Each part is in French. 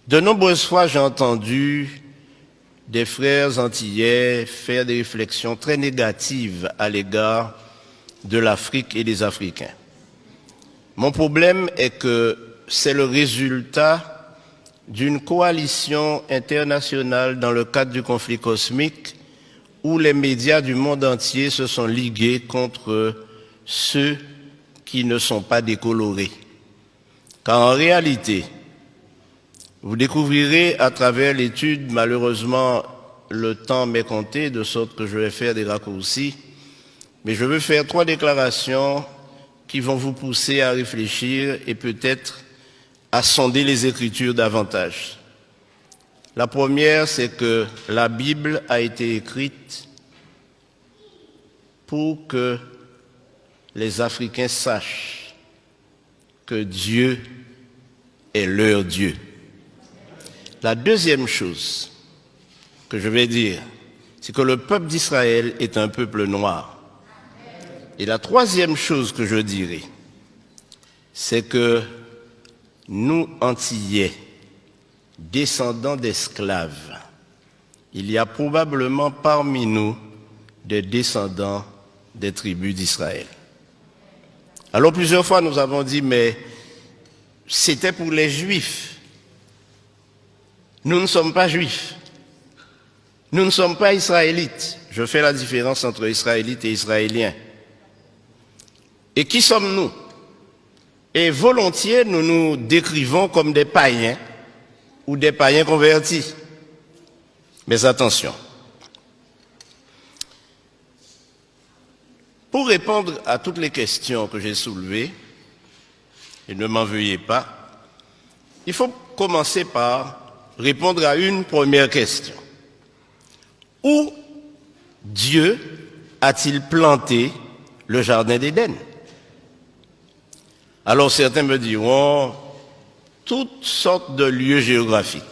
De nombreuses fois, j'ai entendu des frères antillais faire des réflexions très négatives à l'égard de l'Afrique et des Africains. Mon problème est que c'est le résultat d'une coalition internationale dans le cadre du conflit cosmique où les médias du monde entier se sont ligués contre ceux qui ne sont pas décolorés. Car en réalité, vous découvrirez à travers l'étude, malheureusement, le temps m'est compté, de sorte que je vais faire des raccourcis, mais je veux faire 3 déclarations qui vont vous pousser à réfléchir et peut-être à sonder les Écritures davantage. La première, c'est que la Bible a été écrite pour que les Africains sachent que Dieu est leur Dieu. La deuxième chose que je vais dire, c'est que le peuple d'Israël est un peuple noir. Et la troisième chose que je dirai, c'est que nous, Antillais, descendants d'esclaves, il y a probablement parmi nous des descendants des tribus d'Israël. Alors plusieurs fois nous avons dit, mais c'était pour les Juifs. Nous ne sommes pas Juifs. Nous ne sommes pas Israélites. Je fais la différence entre Israélites et Israéliens. Et qui sommes-nous? Et volontiers, nous nous décrivons comme des païens ou des païens convertis. Mais attention. Pour répondre à toutes les questions que j'ai soulevées, et ne m'en veuillez pas, il faut commencer par répondre à une première question. Où Dieu a-t-il planté le jardin d'Éden? Alors certains me diront toutes sortes de lieux géographiques.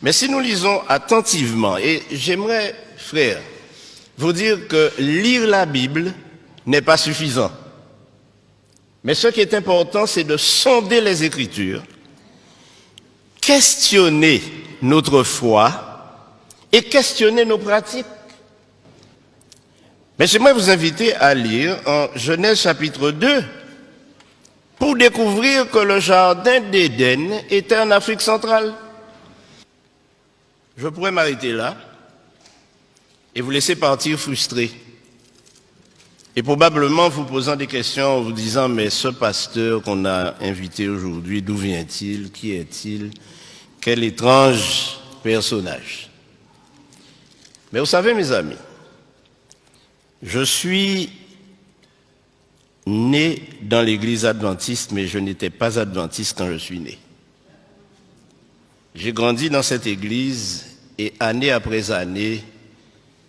Mais si nous lisons attentivement, et j'aimerais, frères, vous dire que lire la Bible n'est pas suffisant. Mais ce qui est important, c'est de sonder les Écritures, questionner notre foi et questionner nos pratiques. Mais j'aimerais vous inviter à lire en Genèse chapitre 2 pour découvrir que le jardin d'Éden était en Afrique centrale. Je pourrais m'arrêter là et vous laisser partir frustré. Et probablement vous posant des questions en vous disant, mais ce pasteur qu'on a invité aujourd'hui, d'où vient-il? Qui est-il? Quel étrange personnage. Mais vous savez, mes amis, je suis né dans l'église adventiste, mais je n'étais pas adventiste quand je suis né. J'ai grandi dans cette église et année après année,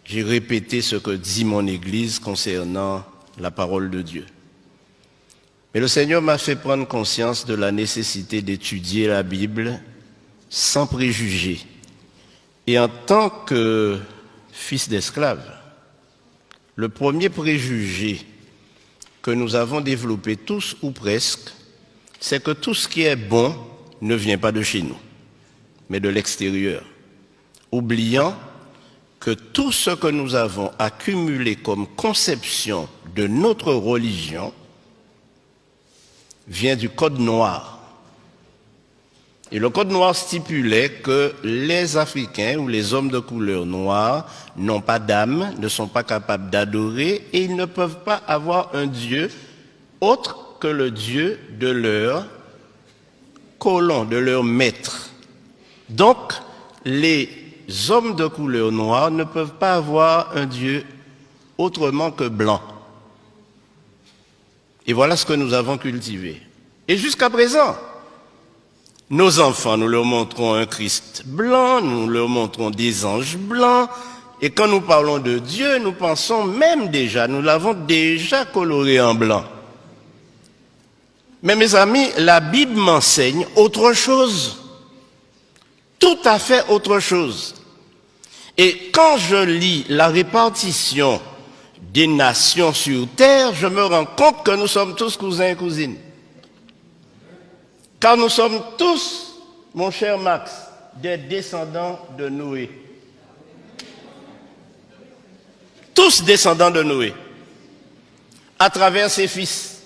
j'ai répété ce que dit mon église concernant la parole de Dieu. Mais le Seigneur m'a fait prendre conscience de la nécessité d'étudier la Bible sans préjugés. Et en tant que fils d'esclave, le premier préjugé que nous avons développé tous ou presque, c'est que tout ce qui est bon ne vient pas de chez nous, mais de l'extérieur, oubliant que tout ce que nous avons accumulé comme conception de notre religion vient du Code noir. Et le Code noir stipulait que les Africains ou les hommes de couleur noire n'ont pas d'âme, ne sont pas capables d'adorer et ils ne peuvent pas avoir un Dieu autre que le Dieu de leur colon, de leur maître. Donc, les hommes de couleur noire ne peuvent pas avoir un Dieu autrement que blanc. Et voilà ce que nous avons cultivé. Et jusqu'à présent, nos enfants, nous leur montrons un Christ blanc, nous leur montrons des anges blancs, et quand nous parlons de Dieu, nous pensons même déjà, nous l'avons déjà coloré en blanc. Mais mes amis, la Bible m'enseigne autre chose, tout à fait autre chose. Et quand je lis la répartition des nations sur terre, je me rends compte que nous sommes tous cousins et cousines. Car nous sommes tous mon cher Max, des descendants de Noé. Tous descendants de Noé, à travers ses fils.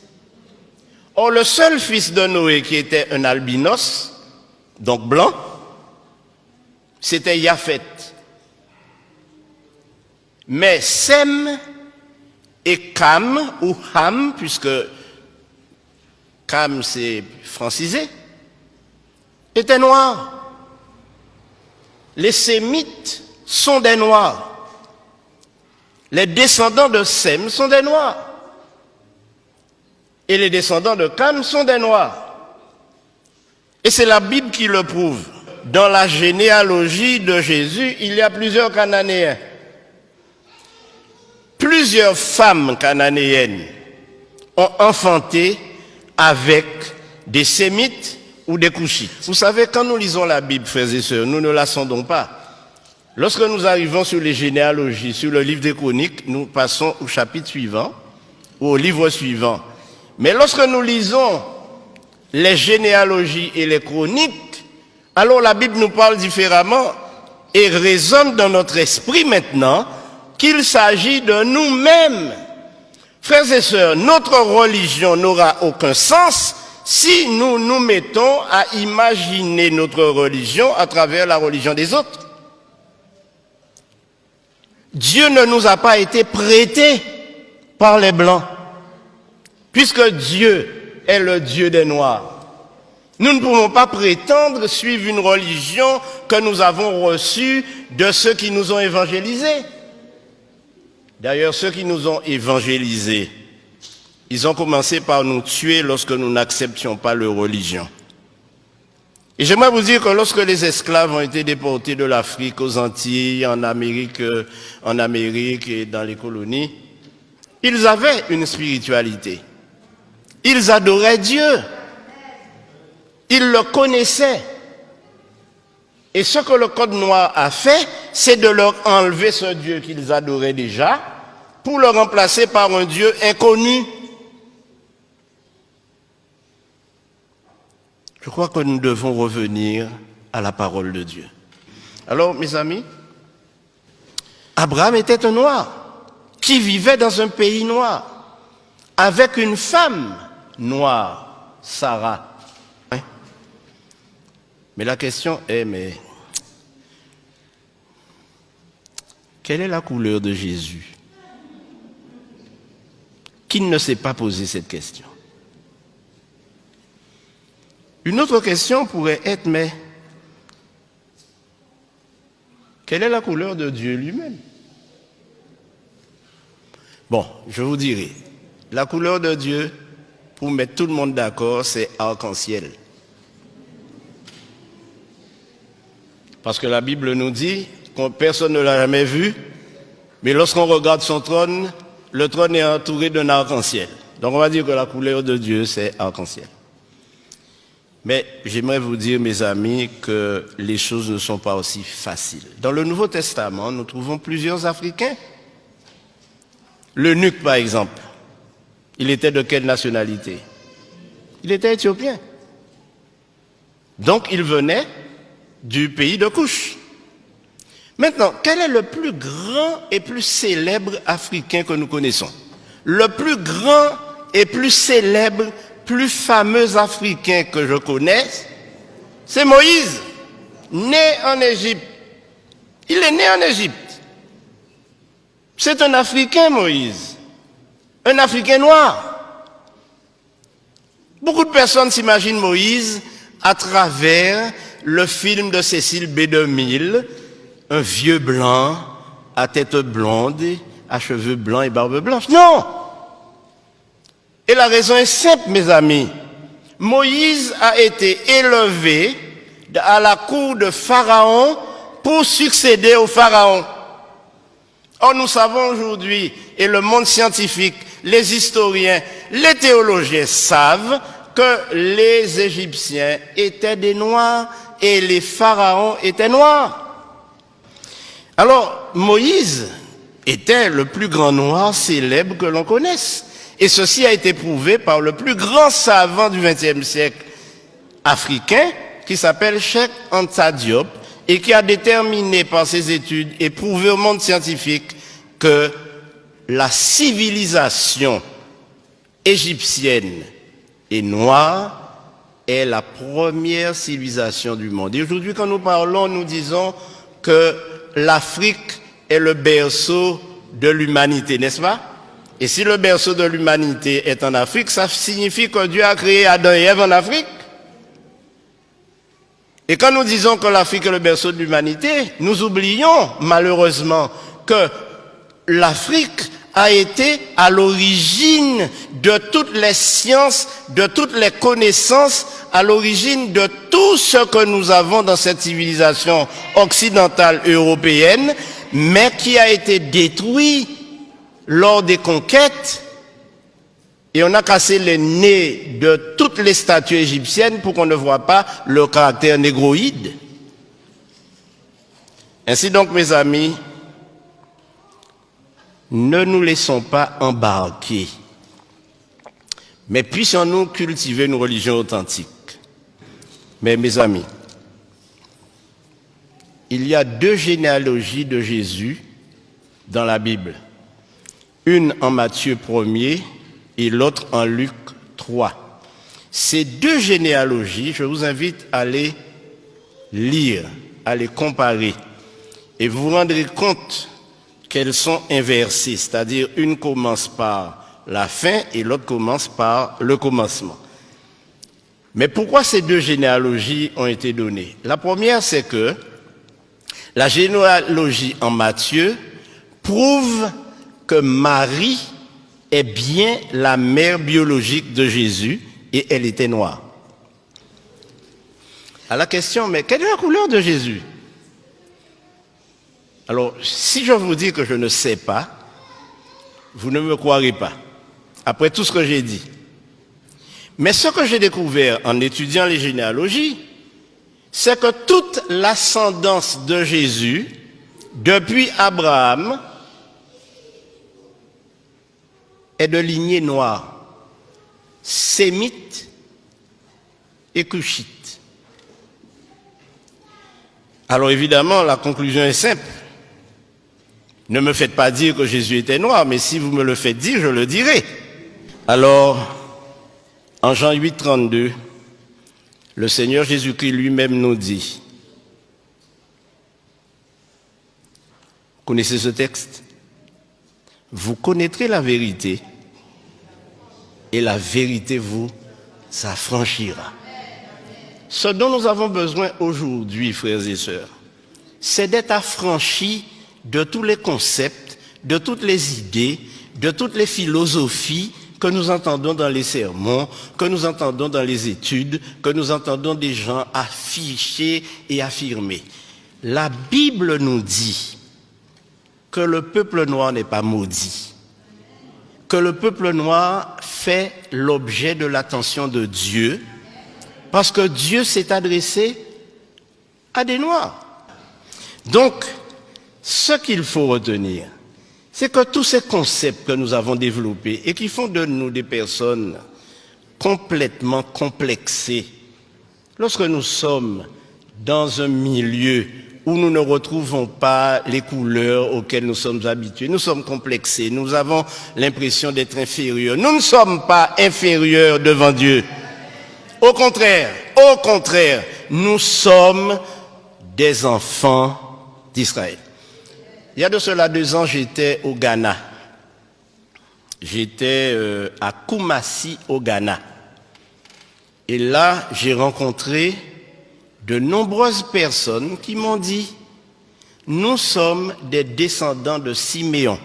Or, le seul fils de Noé qui était un albinos, donc blanc, c'était Japhet. Mais Sem et Cam, ou Ham, puisque Cam c'est francisé, étaient noirs. Les Sémites sont des noirs. Les descendants de Sem sont des noirs. Et les descendants de Cam sont des noirs. Et c'est la Bible qui le prouve. Dans la généalogie de Jésus, il y a plusieurs Cananéens. Plusieurs femmes cananéennes ont enfanté avec des Sémites ou des Couchites. Vous savez, quand nous lisons la Bible, frères et sœurs, nous ne la sondons pas. Lorsque nous arrivons sur les généalogies, sur le livre des Chroniques, nous passons au chapitre suivant, ou au livre suivant. Mais lorsque nous lisons les généalogies et les chroniques, alors la Bible nous parle différemment et résonne dans notre esprit maintenant qu'il s'agit de nous-mêmes. Frères et sœurs, notre religion n'aura aucun sens si nous nous mettons à imaginer notre religion à travers la religion des autres. Dieu ne nous a pas été prêté par les Blancs, puisque Dieu est le Dieu des Noirs. Nous ne pouvons pas prétendre suivre une religion que nous avons reçue de ceux qui nous ont évangélisés. D'ailleurs, ceux qui nous ont évangélisés, ils ont commencé par nous tuer lorsque nous n'acceptions pas leur religion. Et j'aimerais vous dire que lorsque les esclaves ont été déportés de l'Afrique aux Antilles, en Amérique et dans les colonies, ils avaient une spiritualité. Ils adoraient Dieu. Ils le connaissaient. Et ce que le Code noir a fait, c'est de leur enlever ce Dieu qu'ils adoraient déjà pour le remplacer par un Dieu inconnu. Je crois que nous devons revenir à la parole de Dieu. Alors, mes amis, Abraham était un noir qui vivait dans un pays noir avec une femme noire, Sarah. Mais la question est, mais quelle est la couleur de Jésus? Qui ne s'est pas posé cette question? Une autre question pourrait être, mais quelle est la couleur de Dieu lui-même? Bon, je vous dirai, la couleur de Dieu, pour mettre tout le monde d'accord, c'est arc-en-ciel. Parce que la Bible nous dit que personne ne l'a jamais vu, mais lorsqu'on regarde son trône, le trône est entouré d'un arc-en-ciel. Donc on va dire que la couleur de Dieu, c'est arc-en-ciel. Mais j'aimerais vous dire, mes amis, que les choses ne sont pas aussi faciles. Dans le Nouveau Testament, nous trouvons plusieurs Africains. L'eunuque, par exemple, il était de quelle nationalité? Il était éthiopien. Donc il venait du pays de Couche. Maintenant, quel est le plus grand et plus célèbre Africain que nous connaissons? Le plus grand et plus célèbre, plus fameux Africain que je connaisse, c'est Moïse, né en Égypte. Il est né en Égypte. C'est un Africain, Moïse. Un Africain noir. Beaucoup de personnes s'imaginent Moïse à travers le film de Cécile B. DeMille, un vieux blanc, à tête blonde, à cheveux blancs et barbe blanche. Non! Et la raison est simple, mes amis. Moïse a été élevé à la cour de Pharaon pour succéder au Pharaon. Or, nous savons aujourd'hui, et le monde scientifique, les historiens, les théologiens savent que les Égyptiens étaient des Noirs et les pharaons étaient noirs. Alors, Moïse était le plus grand noir célèbre que l'on connaisse. Et ceci a été prouvé par le plus grand savant du XXe siècle africain, qui s'appelle Cheikh Anta Diop et qui a déterminé par ses études et prouvé au monde scientifique que la civilisation égyptienne et noire est la première civilisation du monde. Et aujourd'hui, quand nous parlons, nous disons que l'Afrique est le berceau de l'humanité, n'est-ce pas? Et si le berceau de l'humanité est en Afrique, ça signifie que Dieu a créé Adam et Ève en Afrique. Et quand nous disons que l'Afrique est le berceau de l'humanité, nous oublions malheureusement que l'Afrique a été à l'origine de toutes les sciences, de toutes les connaissances, à l'origine de tout ce que nous avons dans cette civilisation occidentale européenne, mais qui a été détruit lors des conquêtes. Et on a cassé les nez de toutes les statues égyptiennes pour qu'on ne voit pas le caractère négroïde. Ainsi donc, mes amis, ne nous laissons pas embarquer, mais puissions-nous cultiver une religion authentique. Mais mes amis, il y a 2 généalogies de Jésus dans la Bible. Une en Matthieu 1er et l'autre en Luc 3. Ces 2 généalogies, je vous invite à les lire, à les comparer, et vous vous rendrez compte qu'elles sont inversées, c'est-à-dire une commence par la fin et l'autre commence par le commencement. Mais pourquoi ces 2 généalogies ont été données? La première, c'est que la généalogie en Matthieu prouve que Marie est bien la mère biologique de Jésus et elle était noire. À la question, mais quelle est la couleur de Jésus? Alors, si je vous dis que je ne sais pas, vous ne me croirez pas, après tout ce que j'ai dit. Mais ce que j'ai découvert en étudiant les généalogies, c'est que toute l'ascendance de Jésus, depuis Abraham, est de lignée noire, sémite et cushite. Alors évidemment, la conclusion est simple. Ne me faites pas dire que Jésus était noir, mais si vous me le faites dire, je le dirai. Alors, en Jean 8, 32, le Seigneur Jésus-Christ lui-même nous dit, connaissez ce texte? Vous connaîtrez la vérité et la vérité vous affranchira. Ce dont nous avons besoin aujourd'hui, frères et sœurs, c'est d'être affranchis de tous les concepts, de toutes les idées, de toutes les philosophies que nous entendons dans les sermons, que nous entendons dans les études, que nous entendons des gens afficher et affirmer. La Bible nous dit que le peuple noir n'est pas maudit, que le peuple noir fait l'objet de l'attention de Dieu, parce que Dieu s'est adressé à des noirs. Donc, ce qu'il faut retenir, c'est que tous ces concepts que nous avons développés et qui font de nous des personnes complètement complexées, lorsque nous sommes dans un milieu où nous ne retrouvons pas les couleurs auxquelles nous sommes habitués, nous sommes complexés, nous avons l'impression d'être inférieurs. Nous ne sommes pas inférieurs devant Dieu. Au contraire, nous sommes des enfants d'Israël. Il y a de cela 2 ans, j'étais au Ghana. J'étais à Kumasi, au Ghana. Et là, j'ai rencontré de nombreuses personnes qui m'ont dit « Nous sommes des descendants de Siméon ».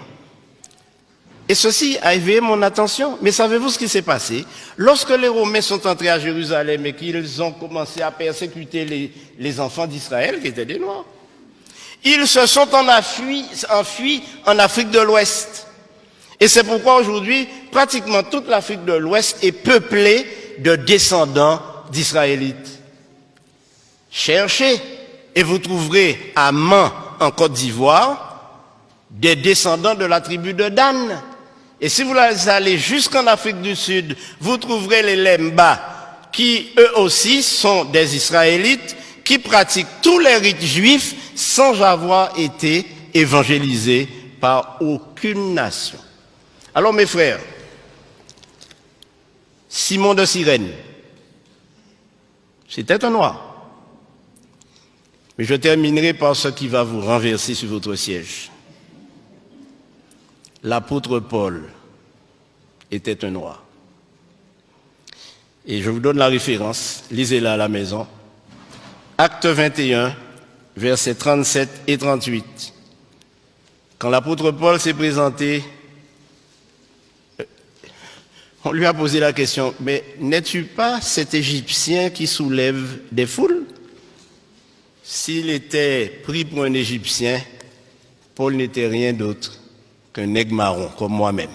Et ceci a éveillé mon attention. Mais savez-vous ce qui s'est passé? Lorsque les Romains sont entrés à Jérusalem et qu'ils ont commencé à persécuter les enfants d'Israël, qui étaient des Noirs, ils se sont enfuis en Afrique de l'Ouest. Et c'est pourquoi aujourd'hui, pratiquement toute l'Afrique de l'Ouest est peuplée de descendants d'Israélites. Cherchez et vous trouverez à Man, en Côte d'Ivoire, des descendants de la tribu de Dan. Et si vous allez jusqu'en Afrique du Sud, vous trouverez les Lemba, qui eux aussi sont des Israélites, qui pratiquent tous les rites juifs sans avoir été évangélisés par aucune nation. Alors mes frères, Simon de Cyrène, c'était un noir. Mais je terminerai par ce qui va vous renverser sur votre siège. L'apôtre Paul était un noir. Et je vous donne la référence, lisez-la à la maison. Acte 21, versets 37 et 38. Quand l'apôtre Paul s'est présenté, on lui a posé la question, mais n'es-tu pas cet Égyptien qui soulève des foules? S'il était pris pour un Égyptien, Paul n'était rien d'autre qu'un nègre marron, comme moi-même.